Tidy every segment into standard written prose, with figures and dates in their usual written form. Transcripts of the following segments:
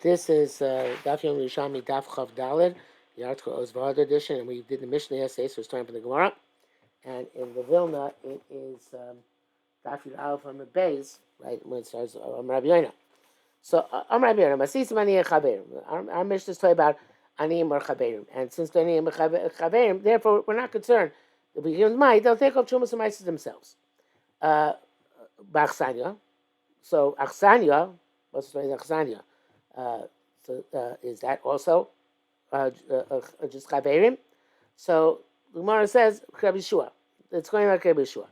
This is Daf Yom Yerushalmi Daf Chav Daled, the article Ozvahad edition, and we did the Mishnah yesterday, so it's time for the Gemara. And in the Vilna, it is Daf Yud Aleph on the base, right, when it starts Rabbi Yoina. So Rabbi Yoina, Masisim Ani Chaverim. Our Mishnah is talking about Aniyim or Chaverim, and since the Aniyim or Chaverim, therefore we're not concerned. If we give them money, they'll take off Chumas and Maisis themselves. B'Achsanya. So Achsanya, what's the name of Achsanya? Is that also just chaverim? So the Gemara says Rabbi Yeshua. It's going like Rabbi Yeshua.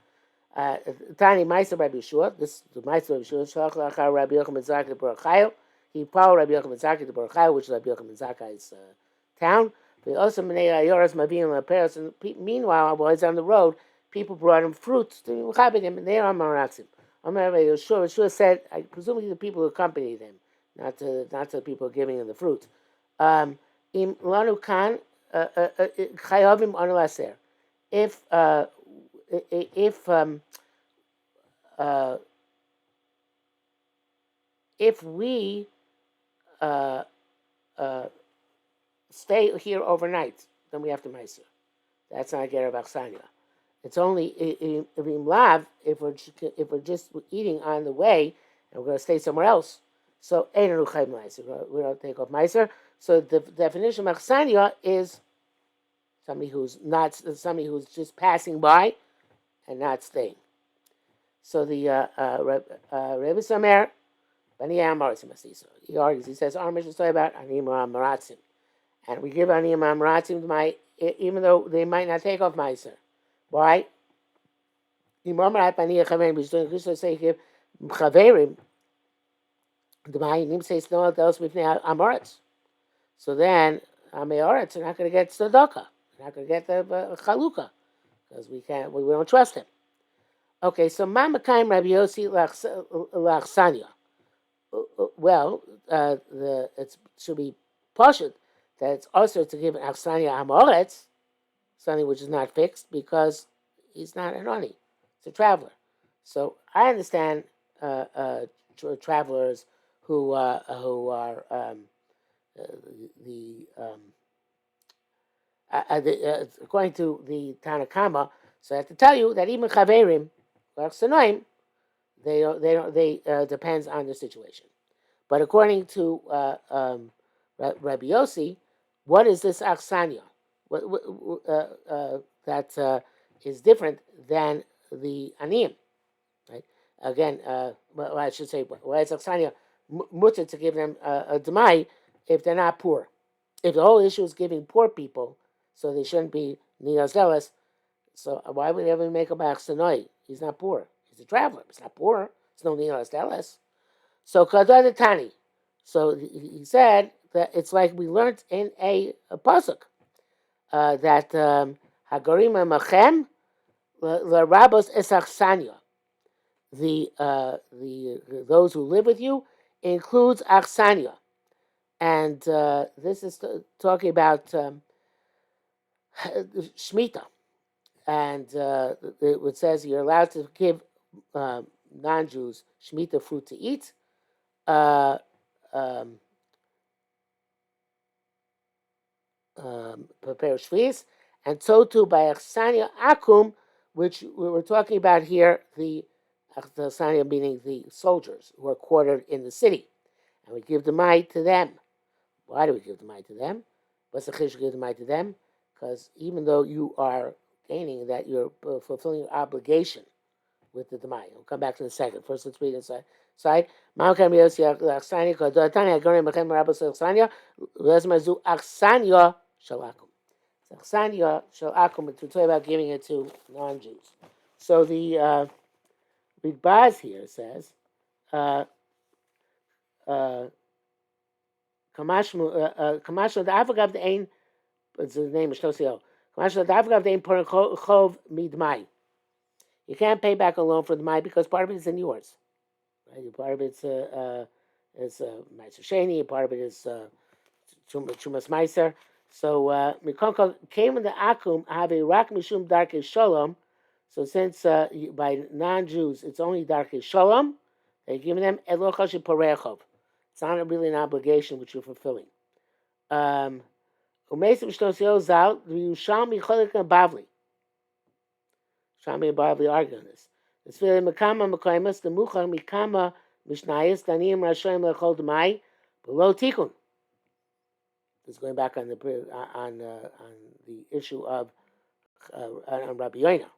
Tani Ma'aser Rabbi Yeshua. This the Ma'aser Rabbi Yeshua. Shalach lachar Rabbi Yochanan ben Zakkai to Baruchayu. He followed Rabbi Yochanan ben Zakkai to Baruchayu, which is Rabbi Yochanan ben Zakkai's town. But also Menei Ayoras Mabim LaPeres. And meanwhile, while he's on the road, people brought him fruits to chabit him, and they are maratzim. Rabbi Yeshua said, presumably the people who accompanied him. Not to the people giving him the fruit. Im lanu kan chayavim anu laser. If we stay here overnight, then we have to meiser. That's not a ger of achsanya. It's only im lav if we're just eating on the way and we're going to stay somewhere else. So we don't take off meiser. So the definition of achsanya is somebody who's just passing by and not staying. So the Rebbe Samer Bani Amaratsim he argues. He says our mission is talking about Aniyim Amaratzim, and we give Aniyim Amaratzim my even though they might not take off meiser. Why? Chaverim. The Mayim says no one else with Amoritz. So then Amoritz are not going to get tzedakah. They're not going to get the chalukah because we don't trust him. Okay, so Mamakayim Rabbi Yossi Lachsanya. Well, it should be pashut that it's also to give Achsanya Amoritz, something which is not fixed because he's not an oni. It's a traveler. So I understand travelers who are according to the Tanakama. So I have to tell you that even chaverim, like sanoim, they depends on the situation. But according to Rabbi Yossi, what is this achsanya? That is different than the aniyim, right? Again, well, I should say, why is achsanya mutter to give them a demai if they're not poor? If the whole issue is giving poor people, so they shouldn't be niyazelas. So why would they ever make a achsanoi? He's not poor. He's a traveler. He's not poor. It's no niyazelas. So kadar tani. So he said that it's like we learned in a pasuk that Hagarim Machem Larabos Esachsanya. The those who live with you includes Achsanya. And this is talking about Shemitah. And it says you're allowed to give non-Jews Shemitah fruit to eat. Prepare shvius, and so too by Achsanya Akum, which we were talking about here, the Achsanya meaning the soldiers who are quartered in the city, and we give the mite to them. Why do we give the mite to them? What's the chish give the mite to them? Because even though you are gaining that, you're fulfilling your obligation with the demai. We'll come back to the second. First, let's read inside. Side. Shalakum. Achsanya shalakum to talk about giving it to non-Jews. So the Big Baz here says, Kamashma the Afagav the Ain, it's the name of Shtosio. Kamashma the Afagav the Ain Porachov Midmai. You can't pay back a loan for the Mai because part of it is in yours. Right? Part of it's Meiser Sheni, part of it is Chumas Meiser. So Mikonko came in the Akum have a Rak Mishum Darke Shalom. So since by non-Jews it's only Darke Shalom, they're giving them Elochashi Porechov. It's not really an obligation which you're fulfilling. Umesim Shtosio Zal, the Yerushalmi Cholik and Bavli. Shami and Bavli argue on this. It's really Makama Makaimas, the Mucha Mikama Mishnayas, Danim Rashaim Lechol Demai, below Tikkun. This is going back on the issue of on Rabbi Yoina.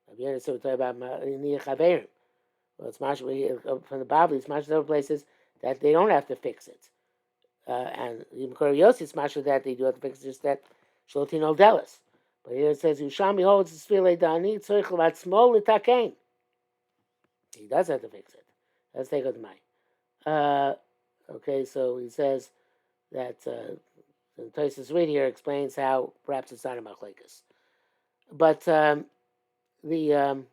Rabbi Yoina said we're talking about Niyah Chaverim. Well, it's much from the Bavli. It's much other places that they don't have to fix it. And even Yossi, it's much that they do have to fix it. Just that Shlotin Oldelis. But here it says Yerushalmi holds the Sfilei Dani Tzorich Levat Smol L'Takein. He does have to fix it. Let's take it to Mai. Okay, so he says that the Tosfos read here explains how perhaps it's not a machlekes. But the man,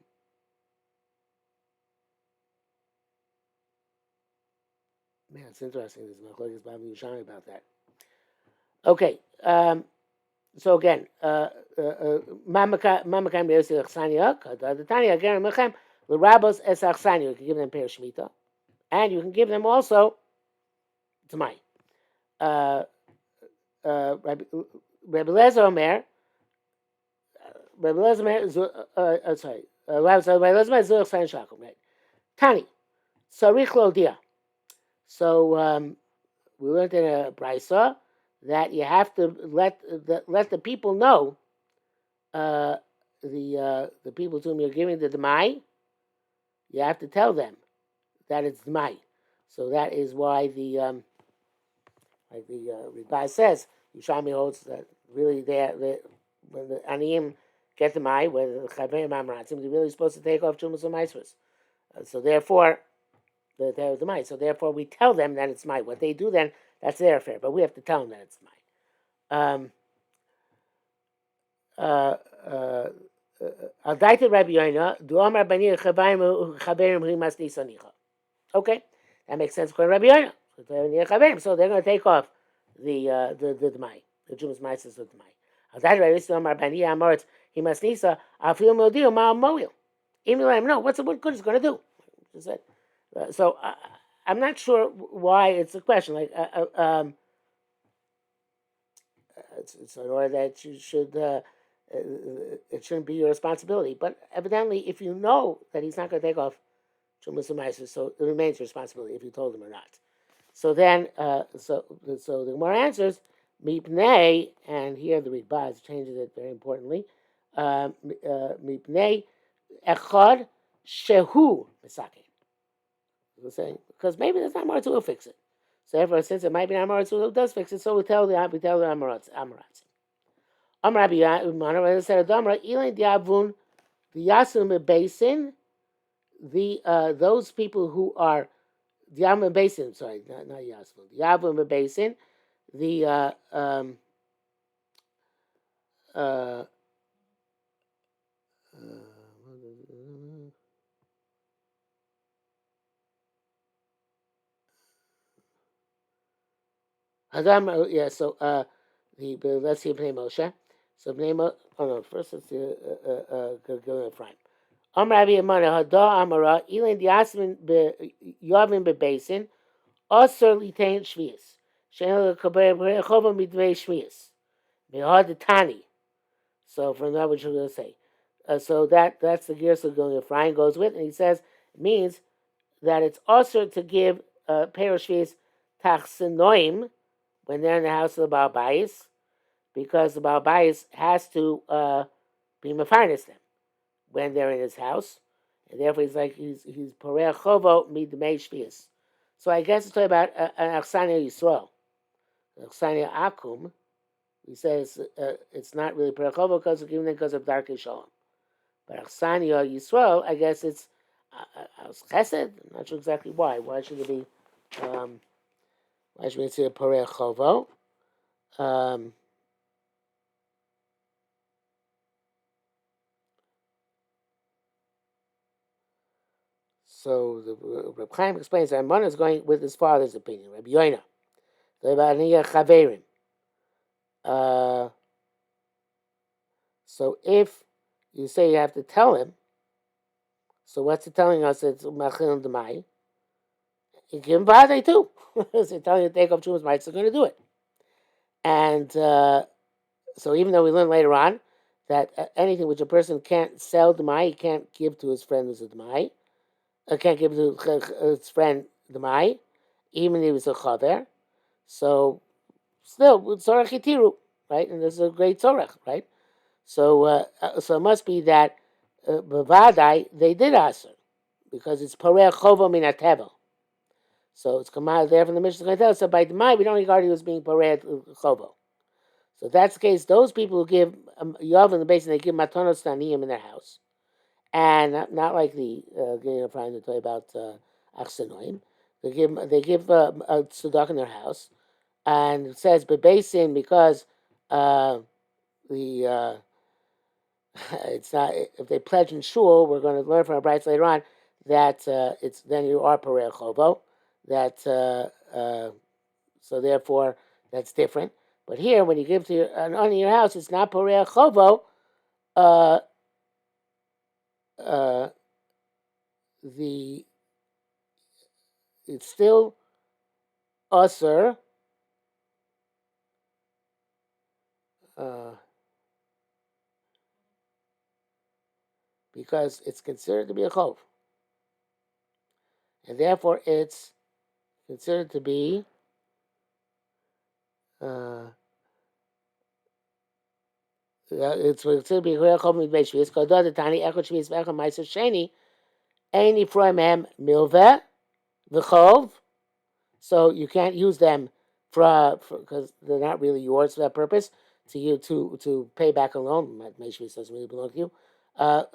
it's interesting. There's machlekes Bavli Yerushalmi about that. Okay, so again, Mamakam Yosef Achsania, the Tanya again Mechem, the Rabbos Es Achsania. You can give them Per Shemitah, and you can give them also Demai. Rabbi Lezer Omer, Rabbi Lezer Omer, sorry, Rabbi Lezer Omer Zurich Sayin Shakum, right? Tani, Sarich Lodia. So we learned in a brisa that you have to let the people know, the people to whom you're giving the demai, you have to tell them that it's demai. So that is why the like the Ridbai says, Yerushalmi holds that really when the aniyim get demai, whether the chaverim amratzim, they're really supposed to take off chumas or maisvus. So therefore, they're demai. So therefore, we tell them that it's mai. What they do then, that's their affair, but we have to tell them that it's mai. Al-Daita Rabbi Yoina, Duam Rabbani Chaverim Rimas Nisanicha. Okay, that makes sense. According to Rabbi Yoina, so they're going to take off the Demai, the Jumas Maises of Demai. Al-Daita Rabbi Yoina, Rabbani Amoritz Rimas Nisa, Afil Modio Ma Moil. Even let him know what good it's going to do. So I'm not sure why it's a question. Like it's an order that you should. It shouldn't be your responsibility. But evidently, if you know that he's not going to take off Chumas and Maisus, so it remains your responsibility if you told him or not. So then, so the Gemara answers Mipnei, and here the Ridbaz changes it very importantly. Mipnei Echad Shehu Misake. We're saying because maybe there's not Maratzu who fix it. So therefore, since it might be not Maratzu who does fix it, so we tell the Amaratz. Amar Rabbi Yochanan said, "Adamra Elain Diavun the Yasum Basin, those people who are Diavun Basin. Sorry, not Yasum. Diavun Basin, the Adam. Yeah. So let's see Bnei Moshe. So Bnei Moshe. Oh no. First let's see. Go in front. Rabbi Yamana Hada Amara Elain Yasmin Yavin Bebasin Osir Litain Shvius Shein Lekaber Chova Midvei Shvius Mehad Tani. So from that, what you're going to say. So that's the gears that going. Efraim goes with, and he says it means that it's also to give Perushvis Tachsenoim when they're in the house of the Baal Bayis, because the Baal Bayis has to be Mefarnes them when they're in his house, and therefore he's Porei Chovo Midmei Shvius. So I guess it's talking about an Achsania Yisrael, Achsania Akum. He says it's not really Porei Chovo because of Darkei Shalom. But Achsania Yisrael, I guess it's Chesed. I'm not sure exactly why. Why should it be? Why should we say Porei Chovo? So the Reb Chaim explains that Amon is going with his father's opinion, Rabbi Yoina. So if you say you have to tell him, so what's it telling us? It's Machil Demai. you give him Vade too. So they're telling you to take up Chumas Mites, they're going to do it. And so even though we learn later on that anything which a person can't sell Demai, he can't give to his friend who's a Demai, can't give to his friend Demai, even if he was a Chaver. So still, with Tzorach Yitiru, right? And this is a great Tzorach, right? So so it must be that Bavadai, they did answer, because it's Poreh Chovo Min HaTevel. So it's come out there from the Mishnah. So by Demai, we don't regard it as being Poreh Chovo. So if that's the case, those people who give Yov in the basin, they give Matonos Taniyim in their house. And not like the trying to tell you about Achsenoim. They give a tzedakah in their house, and it says bebasin because the it's not, if they pledge in shul. We're going to learn from our brights later on that it's then you are parei chovo. That so therefore that's different. But here, when you give to an owner in your house, it's not parei chovo. Uh, the it's still usher because it's considered to be a chov, and therefore it's considered to be it's considered to be a chov midbei shvius. Kodad the tani echad shvius v'echad ma'aser sheni any from hem milveh v'chov. So you can't use them for because they're not really yours for that purpose. To you to pay back a loan. Meishvis doesn't really belong to you. And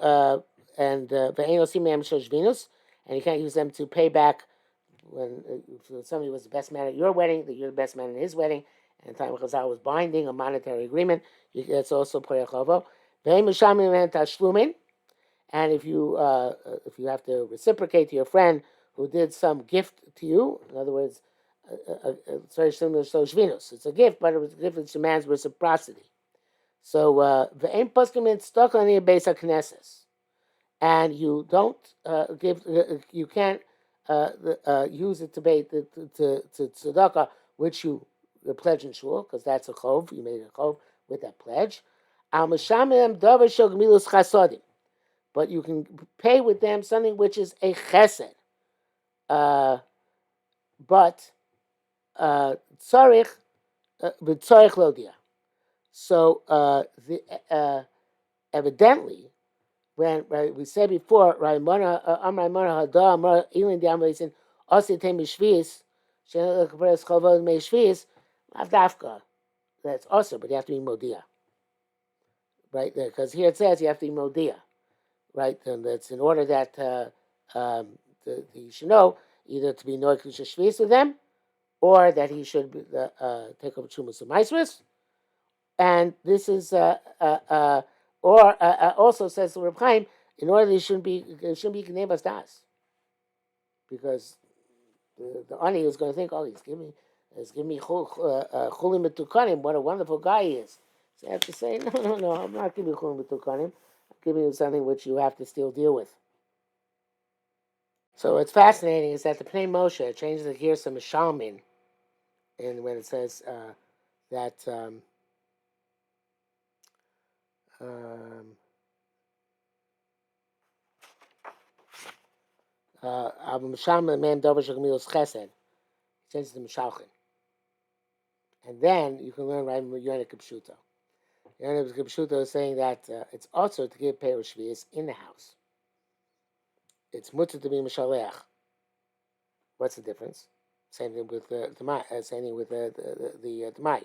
you can't use them to pay back when somebody was the best man at your wedding, that you're the best man at his wedding, and time Chazal was binding a monetary agreement. That's also Porei Chovo. And if you have to reciprocate to your friend who did some gift to you, in other words, it's very similar to Shvinus. It's a gift, but it was a gift that demands reciprocity. So the aim poskim is stuck on the base of Knesses, and you don't give, you can't use it to pay to tzedakah, which you pledge in shul, because that's a chov. You made a chov with that pledge. Al mishamim davar shel gemilus chasodim, but you can pay with them something which is a chesed. But tzarich v'tzarich lodia. So evidently, when we said before, Raimona Amraimona Hada Amra Elin Diamasin Ositem Mishvis, Shenel Kavres Chavod Meshvis, Avdafka. That's also, but you have to be Modia. Right? Because here it says you have to be Modia. Right? And that's in order that he should know either to be Noikush Shvis with them, or that he should take up Chumas of Maisris. And this is also says the Reb Chaim, in order it shouldn't be Knei Das, because the ani is going to think, oh, he's giving me chulim betukanim. What a wonderful guy he is. So I have to say, no, I'm not giving you chulim betukanim. I'm giving you something which you have to still deal with. So what's fascinating is that the Pnei Moshe changes the gears to Mishalmin, and when it says that man dover shagmilos chesed, changes to Mishalchin, and then you can learn right from Yonah Kipshuto. Yonah Kipshuto is saying that it's also to give Perush Shvius in the house. It's mutter to be Mishaleach. What's the difference? Same thing with the same thing with the Demai.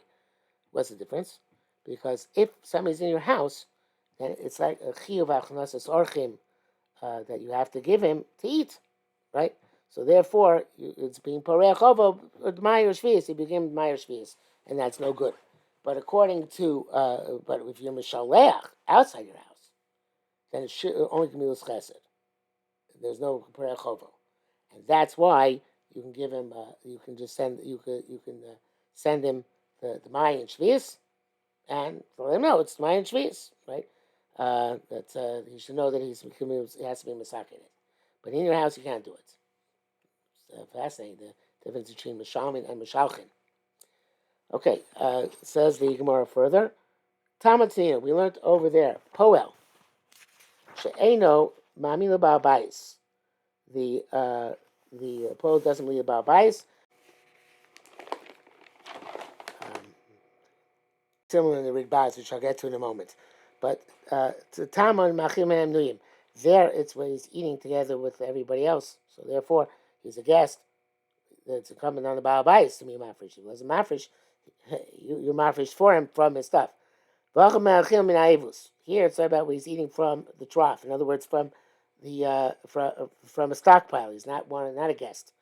What's the difference? Because if somebody's in your house, then it's like a chiyuv achnasas orchim that you have to give him to eat, right? So therefore, it's being parei chovo Demai or Shvius. It became Demai or Shvius, and that's no good. But according to, but if you're Mishaleach outside your house, then it should only Gemilas Chesed. There's no parei chovo, and that's why you can give him. You can just send. You can send him the Demai and Shvius, and let him know it's Demai and Shvius, right? That he should know that he has to be masakin it. But in your house, you can't do it. fascinating, the difference between Mishalmin and Mishalchin. Okay, says the Gemara further. Tamatina, we learned over there, Poel, She'eno Mami L'Baal Bayis. The Poel doesn't lead Baal Bayis. Similar in the Ridbaz, which I'll get to in a moment. But to Tamon Machim Nuyim, there it's where he's eating together with everybody else. So therefore, he's a guest. It's incumbent on the Baal Bayis to be mafresh. If he wasn't mafresh, you're mafresh for him from his stuff. Here it's about where he's eating from the trough. In other words, from the from a stockpile. He's not not a guest.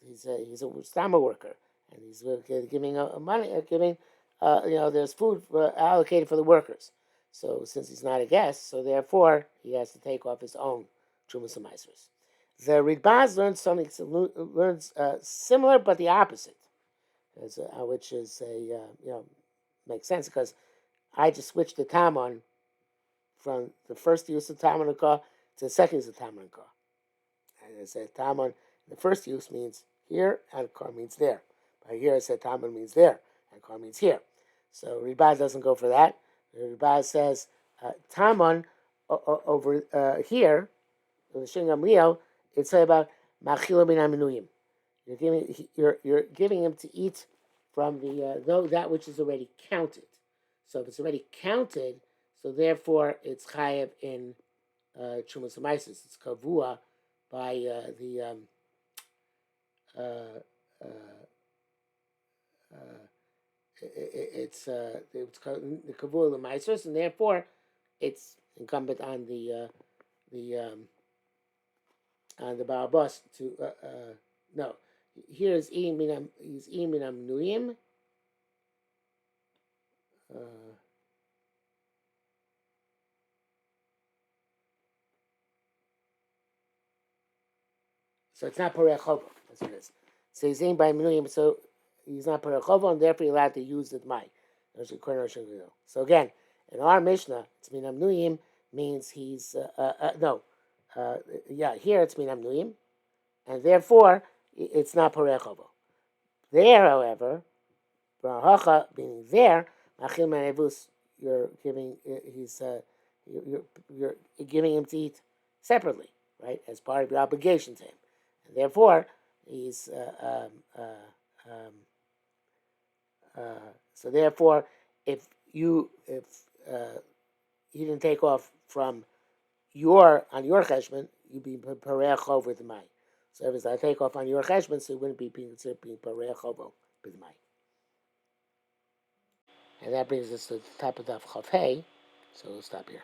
He's a stama worker, and he's giving money, giving there's food allocated for the workers. So since he's not a guest, so therefore he has to take off his own trumas and maasros. The Ridbaz learns similar but the opposite, which is makes sense because I just switched the tamon from the first use of tamon to the second use of tamon. And I said tamon, the first use means here and kar means there. By here I said tamon means there and kar means here. So Ridbaz doesn't go for that. Ridbaz says tamon over here, in the Shingam Leo, it's about machilo bin aminuyim. You're giving him to eat from the that which is already counted. So if it's already counted, so therefore it's chayev in Trumas Hamaisis. It's kavua by it's the kavua l'maisos, and therefore it's incumbent on the Baal Bas to no. Here is he's minam nuyim. So it's not Parei Chovo. That's what it is. So he's eating by Minuyim, so he's not Parei Chovo, and therefore he's allowed to use the Demai. So again, in our Mishnah, it's Minam Nuyim means he's, here it's Minam Nuyim, and therefore it's not Parei Chovo. There, however, Brahacha, meaning there, Machil Manevus, you're giving, you're giving him to eat separately, right, as part of your obligation to him. And therefore, he's so therefore, if he didn't take off from on your cheshbon, you'd be pareach chov with the mai. So if I take off on your cheshbon, so it wouldn't be considered being pareach chov with the mai. And that brings us to the top of Daf Chav Hey. So we'll stop here.